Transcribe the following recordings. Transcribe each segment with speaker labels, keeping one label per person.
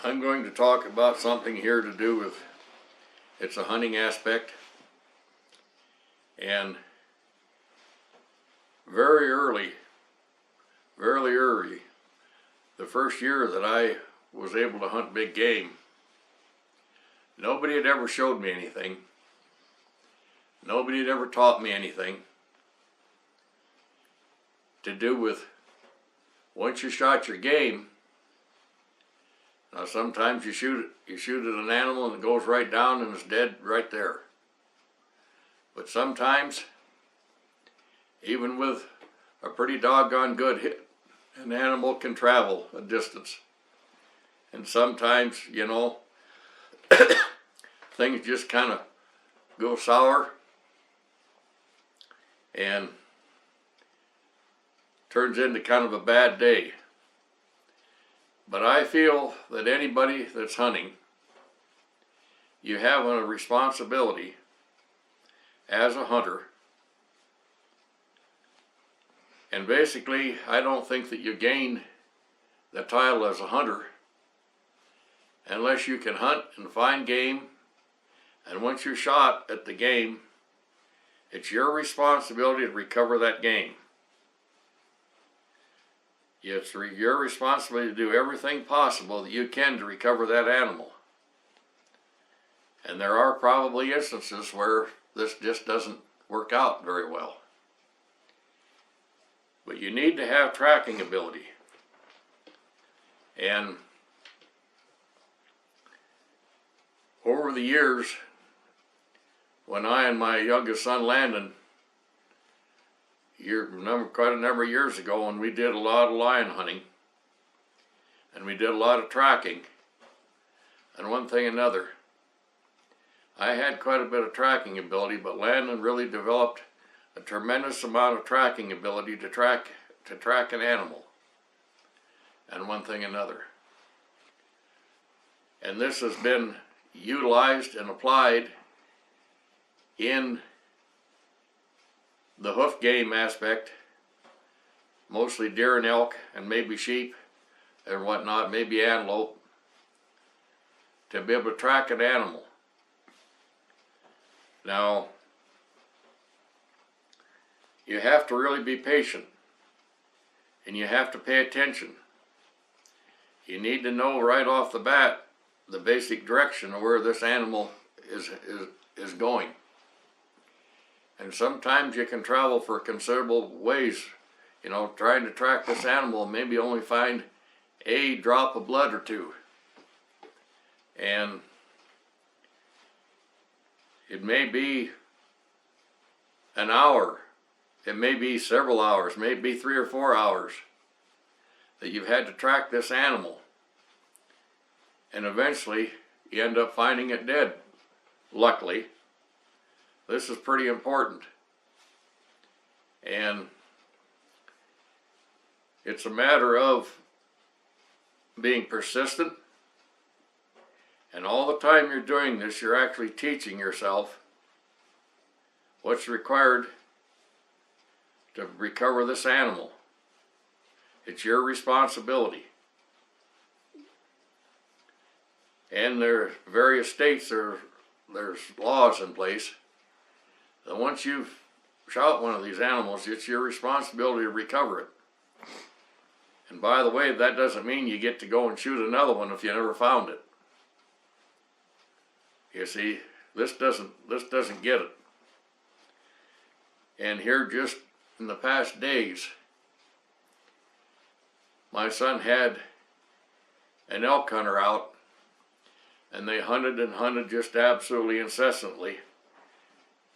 Speaker 1: I'm going to talk about something here to do with, it's a hunting aspect. And very early, the first year that I was able to hunt big game, nobody had ever showed me anything. Nobody had ever taught me anything to do with once you shot your game. Now sometimes you shoot at an animal and it goes right down and it's dead right there. But sometimes, even with a pretty doggone good hit, an animal can travel a distance. And sometimes, you know, things just kind of go sour and turns into kind of a bad day. But I feel that anybody that's hunting, you have a responsibility as a hunter. And basically, I don't think that you gain the title as a hunter unless you can hunt and find game. And once you're shot at the game, it's your responsibility to recover that game. It's your responsibility to do everything possible that you can to recover that animal. And there are probably instances where this just doesn't work out very well. But you need to have tracking ability. And over the years, when I and my youngest son Landon, quite a number of years ago, when we did a lot of lion hunting, and we did a lot of tracking, and one thing and another, I had quite a bit of tracking ability, but Landon really developed a tremendous amount of tracking ability to track an animal, and one thing and another. And this has been utilized and applied in the hoof game aspect, mostly deer and elk and maybe sheep and whatnot, maybe antelope, to be able to track an animal. Now, you have to really be patient and you have to pay attention. You need to know right off the bat the basic direction of where this animal is going. And sometimes you can travel for considerable ways, you know, trying to track this animal and maybe only find a drop of blood or two. And it may be an hour, it may be several hours, maybe 3 or 4 hours that you've had to track this animal. And eventually you end up finding it dead, luckily. This is pretty important. And it's a matter of being persistent. And all the time you're doing this, you're actually teaching yourself what's required to recover this animal. It's your responsibility. And there are various states, there's laws in place that once you've shot one of these animals, it's your responsibility to recover it. And by the way, that doesn't mean you get to go and shoot another one if you never found it. You see, this doesn't get it. And here just in the past days, my son had an elk hunter out, and they hunted and hunted just absolutely incessantly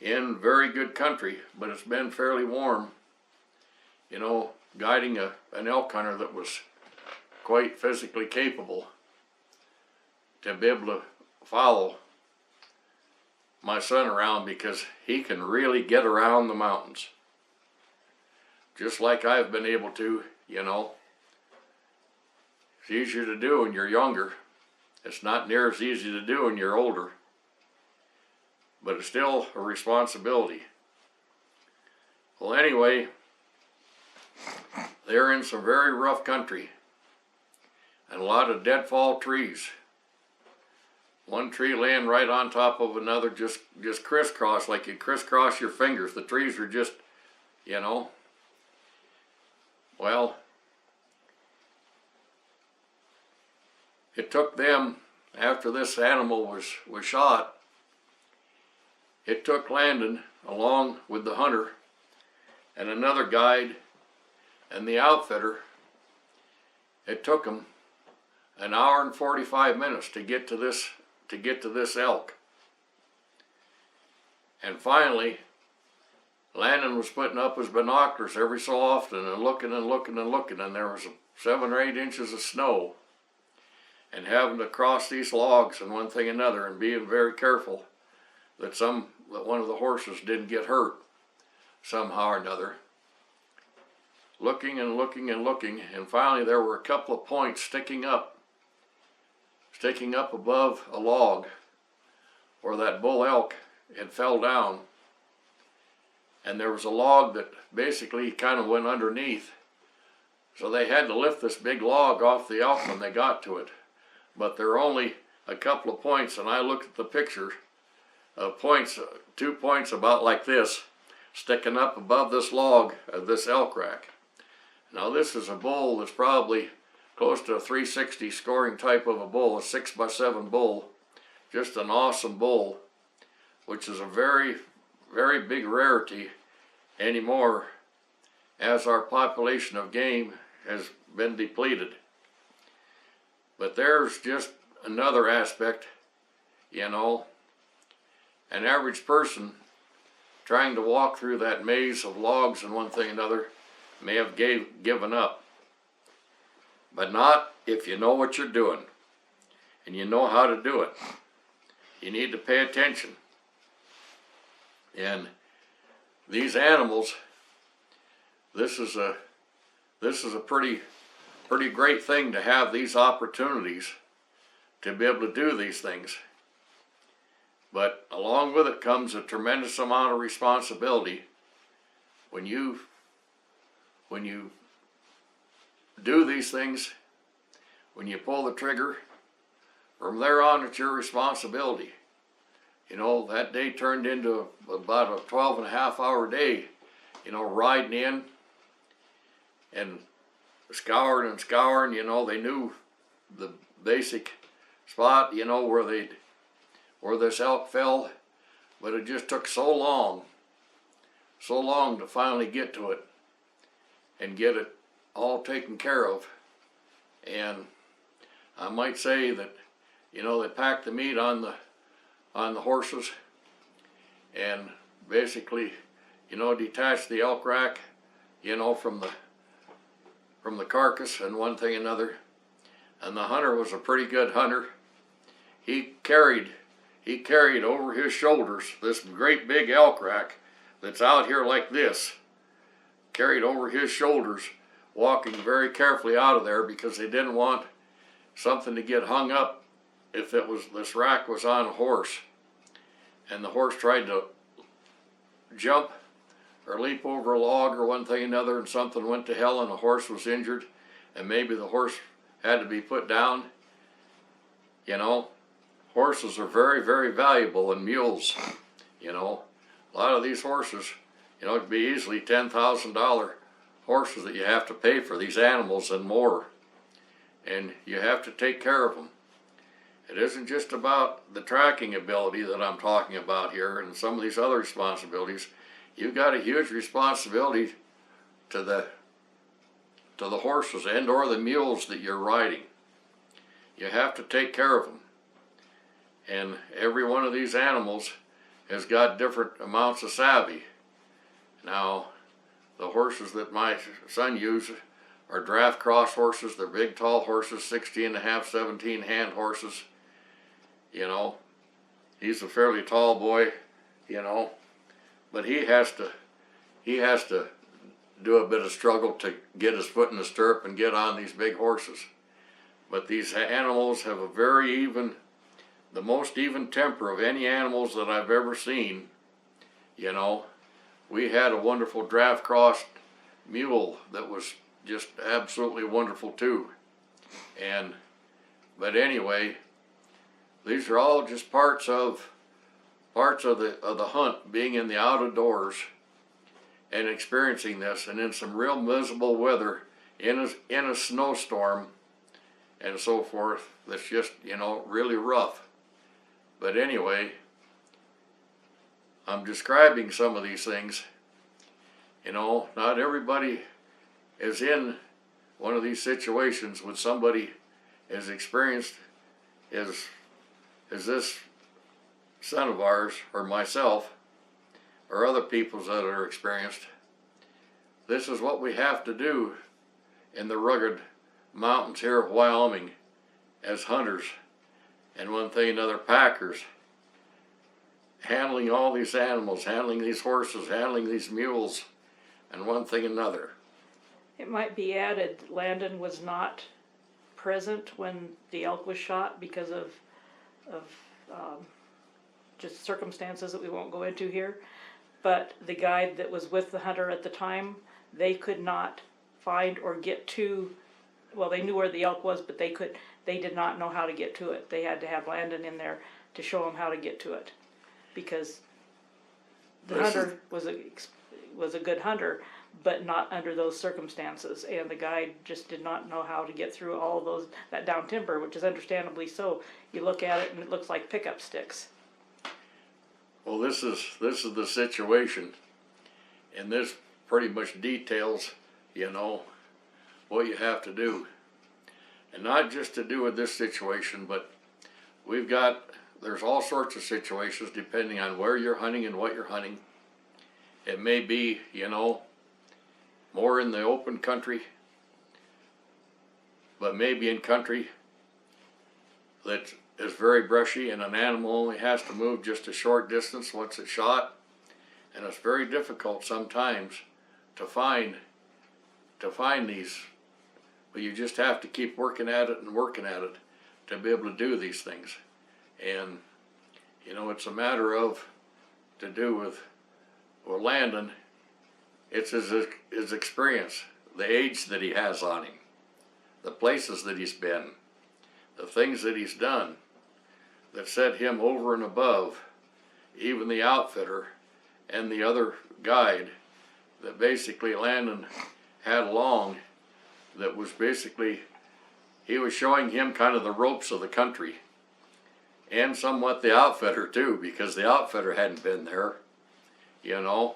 Speaker 1: in very good country, but it's been fairly warm, you know, guiding an elk hunter that was quite physically capable to be able to follow my son around, because he can really get around the mountains. Just like I've been able to, you know. It's easier to do when you're younger. It's not near as easy to do when you're older. But it's still a responsibility. Well, anyway, they're in some very rough country. and a lot of deadfall trees. One tree laying right on top of another, just crisscross, like you crisscross your fingers. The trees are just, you know. Well, it took them, after this animal was shot, it took Landon, along with the hunter and another guide and the outfitter, it took them an hour and 45 minutes to get to this elk. And finally, Landon was putting up his binoculars every so often and looking and looking and looking, and there was 7 or 8 inches of snow, and having to cross these logs and one thing and another, and being very careful that one of the horses didn't get hurt somehow or another. Looking and looking and looking, and finally there were a couple of points sticking up above a log where that bull elk had fell down, and there was a log that basically kind of went underneath, so they had to lift this big log off the elk when they got to it. But there were only a couple of points, and I looked at the picture of points, 2 points about like this, sticking up above this log of this elk rack. Now this is a bull that's probably close to a 360 scoring type of a bull, a 6x7 bull, just an awesome bull, which is a very, very big rarity anymore as our population of game has been depleted. But there's just another aspect, you know. An average person trying to walk through that maze of logs and one thing and another may have given up. But not if you know what you're doing and you know how to do it. You need to pay attention. And these animals, this is a pretty great thing to have these opportunities to be able to do these things. But along with it comes a tremendous amount of responsibility when you do these things, when you pull the trigger. From there on, it's your responsibility. You know, that day turned into about a 12.5-hour day, you know, riding in and scouring and scouring. You know, they knew the basic spot, you know, where this elk fell, but it just took so long to finally get to it and get it all taken care of. And I might say that, you know, they packed the meat on the horses and basically, you know, detached the elk rack, you know, from the carcass and one thing another. And the hunter was a pretty good hunter. He carried over his shoulders this great big elk rack that's out here like this, carried over his shoulders, walking very carefully out of there because they didn't want something to get hung up if this rack was on a horse and the horse tried to jump or leap over a log or one thing or another, and something went to hell and the horse was injured and maybe the horse had to be put down. You know, horses are very, very valuable, and mules, you know. A lot of these horses, you know, it could be easily $10,000 horses that you have to pay for these animals and more. And you have to take care of them. It isn't just about the tracking ability that I'm talking about here and some of these other responsibilities. You've got a huge responsibility to the horses and or the mules that you're riding. You have to take care of them. And every one of these animals has got different amounts of savvy. Now, the horses that my son uses are draft cross horses. They're big, tall horses, 16.5, 17 hand horses. You know, he's a fairly tall boy, you know, but he has to do a bit of struggle to get his foot in the stirrup and get on these big horses. But these animals have a very the most even temper of any animals that I've ever seen. You know, we had a wonderful draft crossed mule that was just absolutely wonderful too. And But anyway, these are all just parts of the hunt, being in the outdoors and experiencing this, and in some real miserable weather, in a snowstorm and so forth. That's just, you know, really rough. But anyway, I'm describing some of these things. You know, not everybody is in one of these situations with somebody as experienced as this son of ours, or myself, or other peoples that are experienced. This is what we have to do in the rugged mountains here of Wyoming as hunters, and one thing another, packers, handling all these animals, handling these horses, handling these mules, and one thing another.
Speaker 2: It might be added, Landon was not present when the elk was shot because of just circumstances that we won't go into here. But the guide that was with the hunter at the time, they could not find or get to, well, they knew where the elk was, but they did not know how to get to it. They had to have Landon in there to show them how to get to it, because the hunter was a good hunter, but not under those circumstances, and the guide just did not know how to get through all of that down timber, which is understandably so. You look at it and it looks like pickup sticks.
Speaker 1: Well, this is the situation, and this pretty much details, you know, what you have to do, and not just to do with this situation, but there's all sorts of situations depending on where you're hunting and what you're hunting. It may be, you know, more in the open country, but maybe in country that is very brushy, and an animal only has to move just a short distance once it's shot, and it's very difficult sometimes to find these, but you just have to keep working at it and working at it to be able to do these things. And you know, it's a matter of, to do with Landon, it's his experience, the age that he has on him, the places that he's been, the things that he's done that set him over and above even the outfitter and the other guide that basically Landon had along, that was basically, he was showing him kind of the ropes of the country, and somewhat the outfitter too, because the outfitter hadn't been there, you know,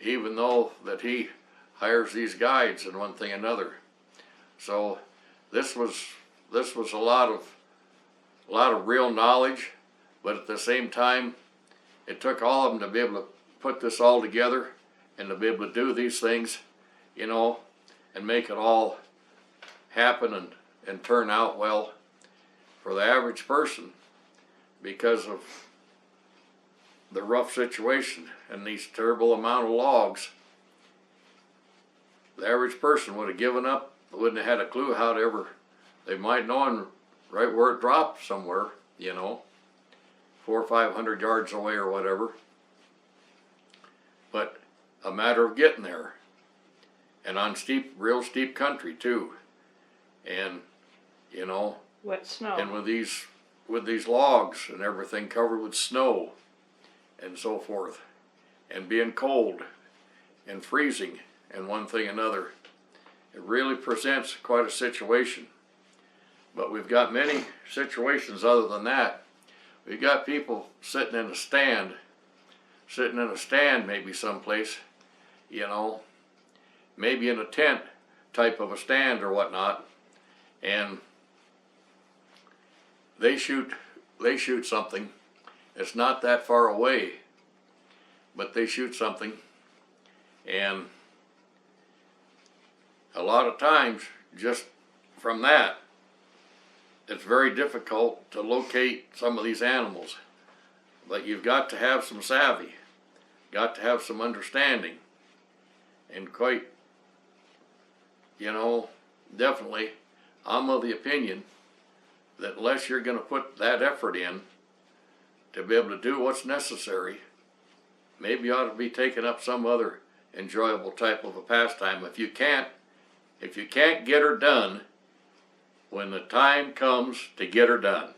Speaker 1: even though that he hires these guides and one thing another. So this was a lot of real knowledge, but at the same time, it took all of them to be able to put this all together and to be able to do these things, you know, and make it all happen and turn out well for the average person, because of the rough situation and these terrible amount of logs. The average person would have given up, wouldn't have had a clue how to ever, they might know right where it dropped somewhere, you know, 400 or 500 yards away or whatever. But a matter of getting there, and on real steep country too, and you know,
Speaker 2: Wet snow.
Speaker 1: and with these logs and everything covered with snow and so forth, and being cold and freezing and one thing another, it really presents quite a situation. But we've got many situations other than that. We've got people sitting in a stand maybe someplace, you know, maybe in a tent type of a stand or whatnot, and they shoot something. It's not that far away, but they shoot something, and a lot of times just from that, it's very difficult to locate some of these animals. But you've got to have some savvy, got to have some understanding, and quite, you know, definitely, I'm of the opinion that unless you're going to put that effort in to be able to do what's necessary, maybe you ought to be taking up some other enjoyable type of a pastime. If you can't get her done when the time comes to get her done.